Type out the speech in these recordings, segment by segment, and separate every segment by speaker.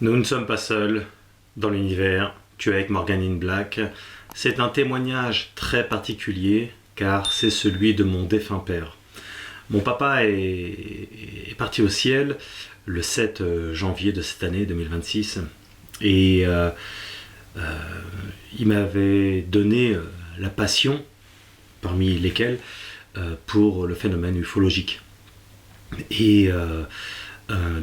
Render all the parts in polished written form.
Speaker 1: Nous ne sommes pas seuls dans l'univers, tu es avec Morgan in Black. C'est un témoignage très particulier car c'est celui de mon défunt père. Mon papa est parti au ciel le 7 janvier de cette année 2026 et il m'avait donné la passion, parmi lesquelles, pour le phénomène ufologique. Et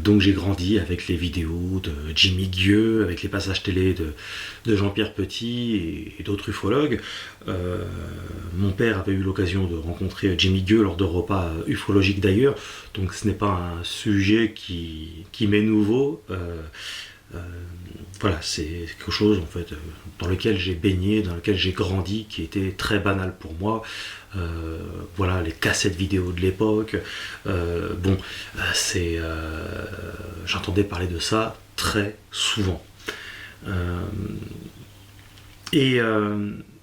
Speaker 1: donc j'ai grandi avec les vidéos de Jimmy Guieu, avec les passages télé de Jean-Pierre Petit et d'autres ufologues. Mon père avait eu l'occasion de rencontrer Jimmy Guieu lors de repas ufologiques d'ailleurs, donc ce n'est pas un sujet qui m'est nouveau. Voilà, c'est quelque chose en fait dans lequel j'ai baigné, dans lequel j'ai grandi, qui était très banal pour moi. Voilà, les cassettes vidéo de l'époque. J'entendais parler de ça très souvent.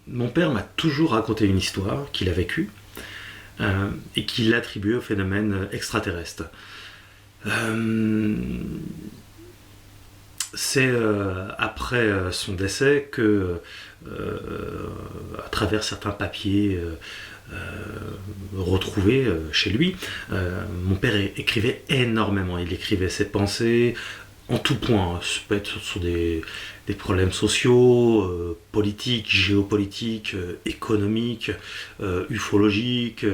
Speaker 1: Mon père m'a toujours raconté une histoire qu'il a vécue et qu'il attribuait au phénomène extraterrestre. C'est après son décès que, à travers certains papiers retrouvés chez lui, mon père écrivait énormément. Il écrivait ses pensées en tout point. Ça peut être sur des problèmes sociaux, politiques, géopolitiques, économiques, ufologiques,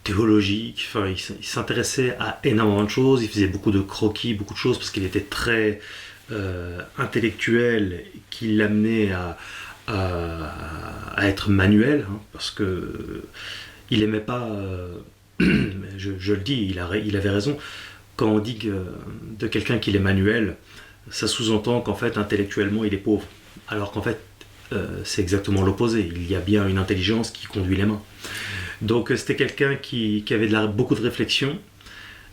Speaker 1: théologiques. Enfin, il s'intéressait à énormément de choses. Il faisait beaucoup de croquis, beaucoup de choses parce qu'il était très intellectuel qui l'amenait à être manuel, hein, parce que il aimait pas, je le dis, il avait raison, quand on dit de quelqu'un qu'il est manuel, ça sous-entend qu'en fait intellectuellement il est pauvre, alors qu'en fait c'est exactement l'opposé, il y a bien une intelligence qui conduit les mains. Donc c'était quelqu'un qui avait beaucoup de réflexion,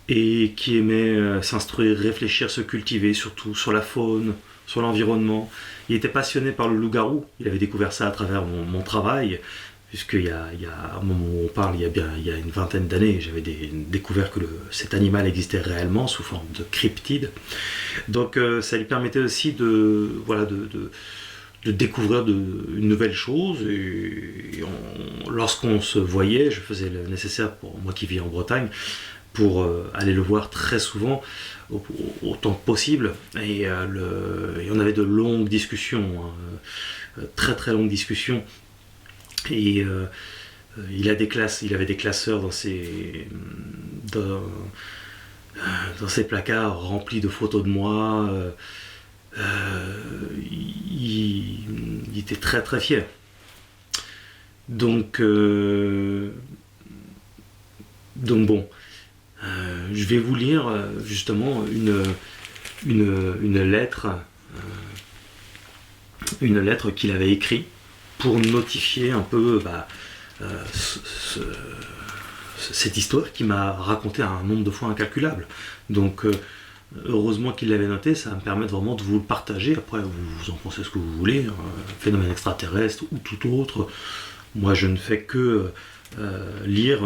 Speaker 1: et qui aimait s'instruire, réfléchir, se cultiver, surtout sur la faune, sur l'environnement. Il était passionné par le loup-garou, il avait découvert ça à travers mon travail, puisqu'il y a un moment où on parle, il y a une vingtaine d'années, j'avais découvert que cet animal existait réellement sous forme de cryptide. Donc ça lui permettait aussi de découvrir une nouvelle chose, lorsqu'on se voyait, je faisais le nécessaire pour moi qui vis en Bretagne, pour aller le voir très souvent, autant que possible, et on avait de longues discussions, hein, très très longues discussions, et il avait des classeurs dans ses placards remplis de photos de moi. Il était très très fier. Donc bon, je vais vous lire justement une lettre qu'il avait écrite pour notifier un peu cette histoire qu'il m'a racontée un nombre de fois incalculable. Donc heureusement qu'il l'avait noté, ça va me permettre vraiment de vous le partager. Après vous en pensez ce que vous voulez, phénomène extraterrestre ou tout autre. Moi je ne fais que lire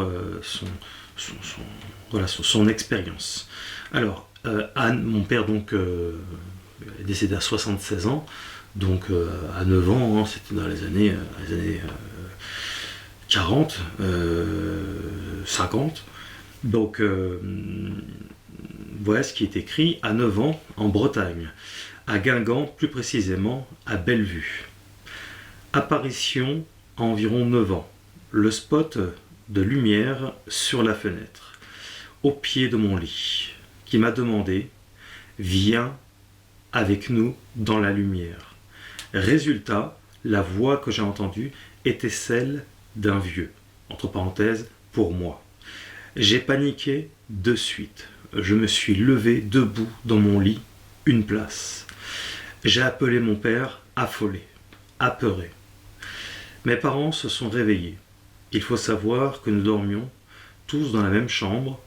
Speaker 1: son expérience. Alors, Anne, mon père donc est décédé à 76 ans, donc à 9 ans, hein, c'était dans les années 40, 50. Donc voilà ce qui est écrit: à 9 ans, en Bretagne, à Guingamp, plus précisément à Bellevue. Apparition à environ 9 ans. Le spot de lumière sur la fenêtre, au pied de mon lit, qui m'a demandé « Viens avec nous dans la lumière ». Résultat, la voix que j'ai entendue était celle d'un vieux, entre parenthèses, pour moi. J'ai paniqué de suite. Je me suis levé debout dans mon lit, une place. J'ai appelé mon père, affolé, apeuré. Mes parents se sont réveillés. Il faut savoir que nous dormions tous dans la même chambre,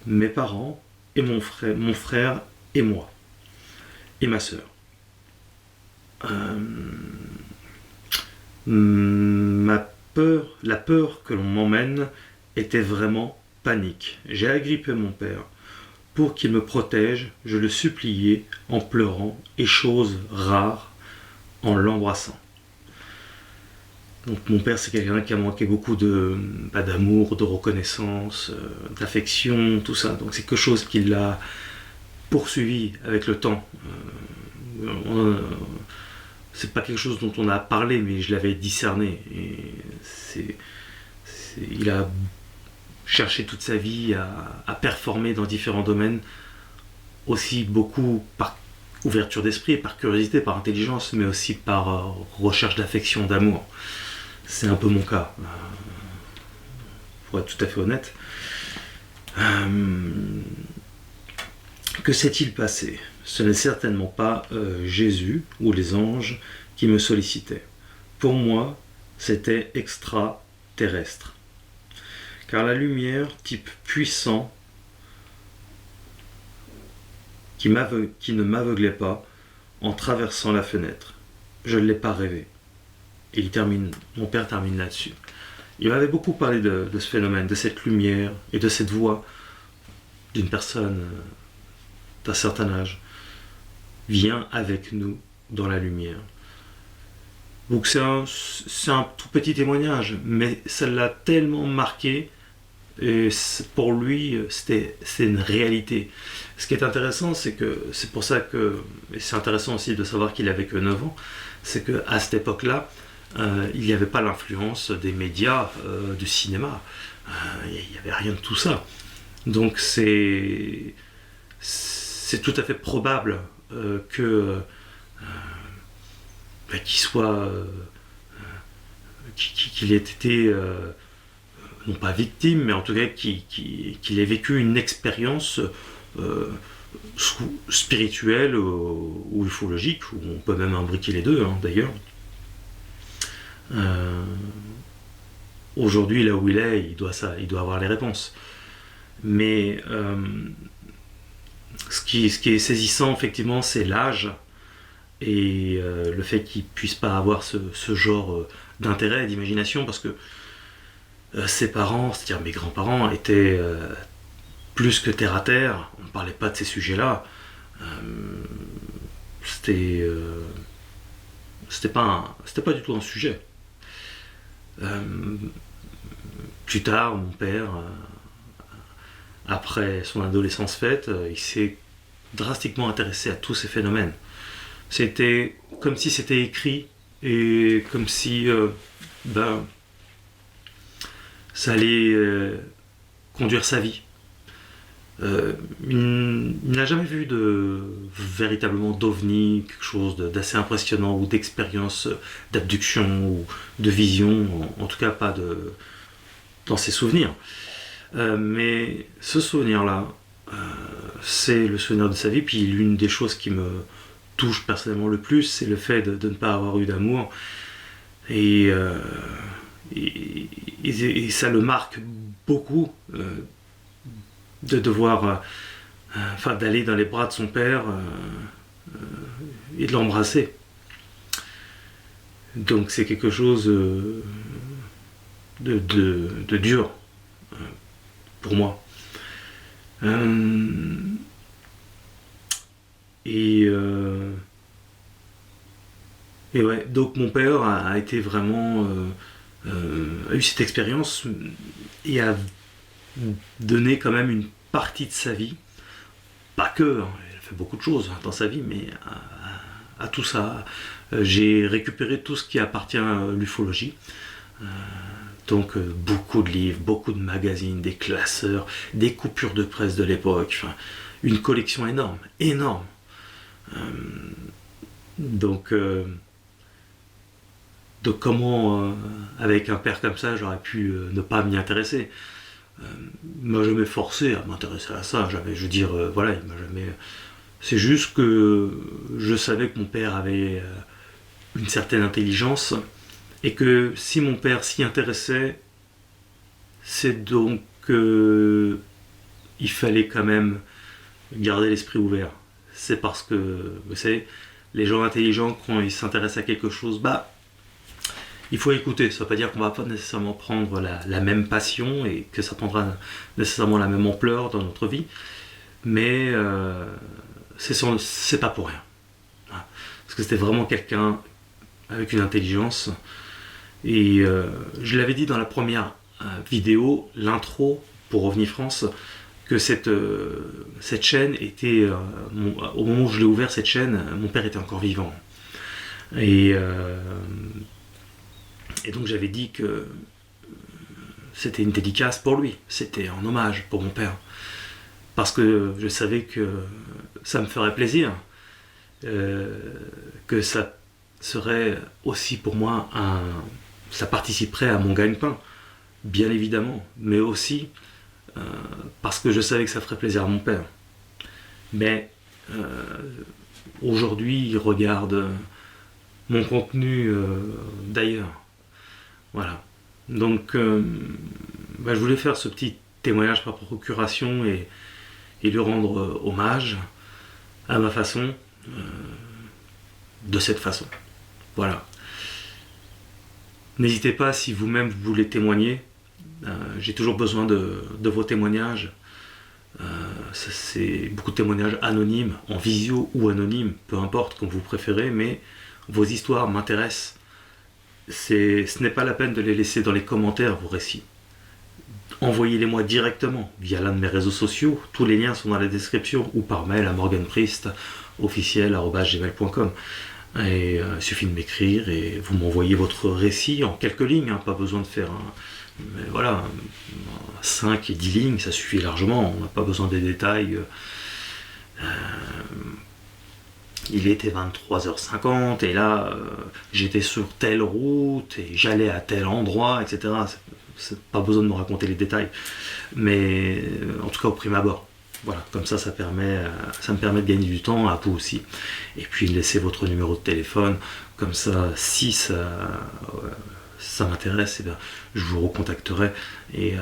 Speaker 1: mes parents et mon frère et moi, et ma sœur. La peur que l'on m'emmène était vraiment panique. J'ai agrippé mon père pour qu'il me protège, je le suppliais en pleurant, et chose rare, en l'embrassant. Donc mon père, c'est quelqu'un qui a manqué beaucoup d'amour, de reconnaissance, d'affection, tout ça. Donc c'est quelque chose qui l'a poursuivi avec le temps. C'est pas quelque chose dont on a parlé, mais je l'avais discerné. Et il a cherché toute sa vie à performer dans différents domaines, aussi beaucoup par ouverture d'esprit, par curiosité, par intelligence, mais aussi par recherche d'affection, d'amour. C'est un peu mon cas, pour être tout à fait honnête. Que s'est-il passé ? Ce n'est certainement pas Jésus ou les anges qui me sollicitaient. Pour moi, c'était extraterrestre. Car la lumière, type puissant, qui ne m'aveuglait pas en traversant la fenêtre. Je ne l'ai pas rêvé. Mon père termine là-dessus. Il m'avait beaucoup parlé de ce phénomène, de cette lumière et de cette voix d'une personne d'un certain âge. Viens avec nous dans la lumière. Donc c'est un tout petit témoignage, mais ça l'a tellement marqué, et pour lui c'est une réalité. Ce qui est intéressant, c'est pour ça que, et c'est intéressant aussi de savoir qu'il avait que 9 ans, c'est qu'à cette époque-là, il n'y avait pas l'influence des médias, du cinéma, il n'y avait rien de tout ça. Donc c'est tout à fait probable qu'il ait été non pas victime, mais en tout cas qu'il ait vécu une expérience spirituelle ou ufologique, ou on peut même imbriquer les deux, d'ailleurs. Aujourd'hui, là où il est, il doit avoir les réponses. Mais ce qui est saisissant, effectivement, c'est l'âge et le fait qu'il ne puisse pas avoir ce genre d'intérêt, d'imagination, parce que ses parents, c'est-à-dire mes grands-parents, étaient plus que terre à terre. On ne parlait pas de ces sujets-là. C'était pas du tout un sujet. Plus tard, mon père, après son adolescence faite, il s'est drastiquement intéressé à tous ces phénomènes. C'était comme si c'était écrit et comme si ça allait conduire sa vie. Il n'a jamais vu véritablement d'ovni, quelque chose d'assez impressionnant, ou d'expérience d'abduction ou de vision, en tout cas pas dans ses souvenirs. Mais ce souvenir-là, c'est le souvenir de sa vie. Puis l'une des choses qui me touche personnellement le plus, c'est le fait de ne pas avoir eu d'amour. Et ça le marque beaucoup de devoir, d'aller dans les bras de son père et de l'embrasser. Donc c'est quelque chose de dur pour moi. Et ouais, donc mon père a été vraiment a eu cette expérience et a donné quand même une partie de sa vie, pas que, il a fait beaucoup de choses dans sa vie, mais à tout ça. J'ai récupéré tout ce qui appartient à l'ufologie. Donc beaucoup de livres, beaucoup de magazines, des classeurs, des coupures de presse de l'époque, une collection énorme. Donc comment, avec un père comme ça, j'aurais pu ne pas m'y intéresser. Il m'a jamais forcé à m'intéresser à ça. Il m'a jamais. C'est juste que je savais que mon père avait une certaine intelligence et que si mon père s'y intéressait, c'est donc qu'il fallait quand même garder l'esprit ouvert. C'est parce que, vous savez, les gens intelligents, quand ils s'intéressent à quelque chose, il faut écouter. Ça ne veut pas dire qu'on ne va pas nécessairement prendre la même passion et que ça prendra nécessairement la même ampleur dans notre vie. mais c'est pas pour rien. Voilà. Parce que c'était vraiment quelqu'un avec une intelligence. Et je l'avais dit dans la première vidéo, l'intro pour OVNI France, que cette chaîne était, au moment où je l'ai ouvert cette chaîne, mon père était encore vivant. Et donc j'avais dit que c'était une dédicace pour lui, c'était un hommage pour mon père. Parce que je savais que ça me ferait plaisir, que ça serait aussi pour moi ça participerait à mon gagne-pain, bien évidemment, mais aussi parce que je savais que ça ferait plaisir à mon père. Mais aujourd'hui, il regarde mon contenu d'ailleurs. Voilà. Donc, je voulais faire ce petit témoignage par procuration et lui rendre hommage à ma façon, de cette façon. Voilà. N'hésitez pas, si vous-même vous voulez témoigner, j'ai toujours besoin de vos témoignages. C'est beaucoup de témoignages anonymes, en visio ou anonymes, peu importe, comme vous préférez, mais vos histoires m'intéressent. Ce n'est pas la peine de les laisser dans les commentaires, vos récits. Envoyez-les-moi directement via l'un de mes réseaux sociaux. Tous les liens sont dans la description, ou par mail à morganpriest officiel@gmail.com. Et il suffit de m'écrire et vous m'envoyez votre récit en quelques lignes, hein, pas besoin de faire 5 et 10 lignes, ça suffit largement, on n'a pas besoin des détails. Il était 23h50 et là j'étais sur telle route et j'allais à tel endroit, etc. C'est pas besoin de me raconter les détails, mais en tout cas au prime abord. Voilà, comme ça, ça me permet de gagner du temps, à vous aussi. Et puis laissez votre numéro de téléphone, comme ça, si ça m'intéresse, je vous recontacterai. Et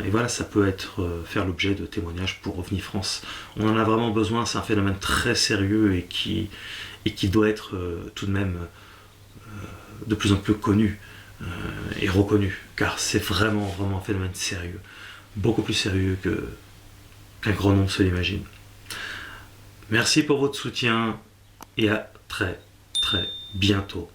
Speaker 1: voilà, ça peut faire l'objet de témoignages pour OVNI France. On en a vraiment besoin, c'est un phénomène très sérieux et qui doit être tout de même de plus en plus connu et reconnu, car c'est vraiment un phénomène sérieux, beaucoup plus sérieux qu'un grand nombre se l'imagine. Merci pour votre soutien et à très bientôt.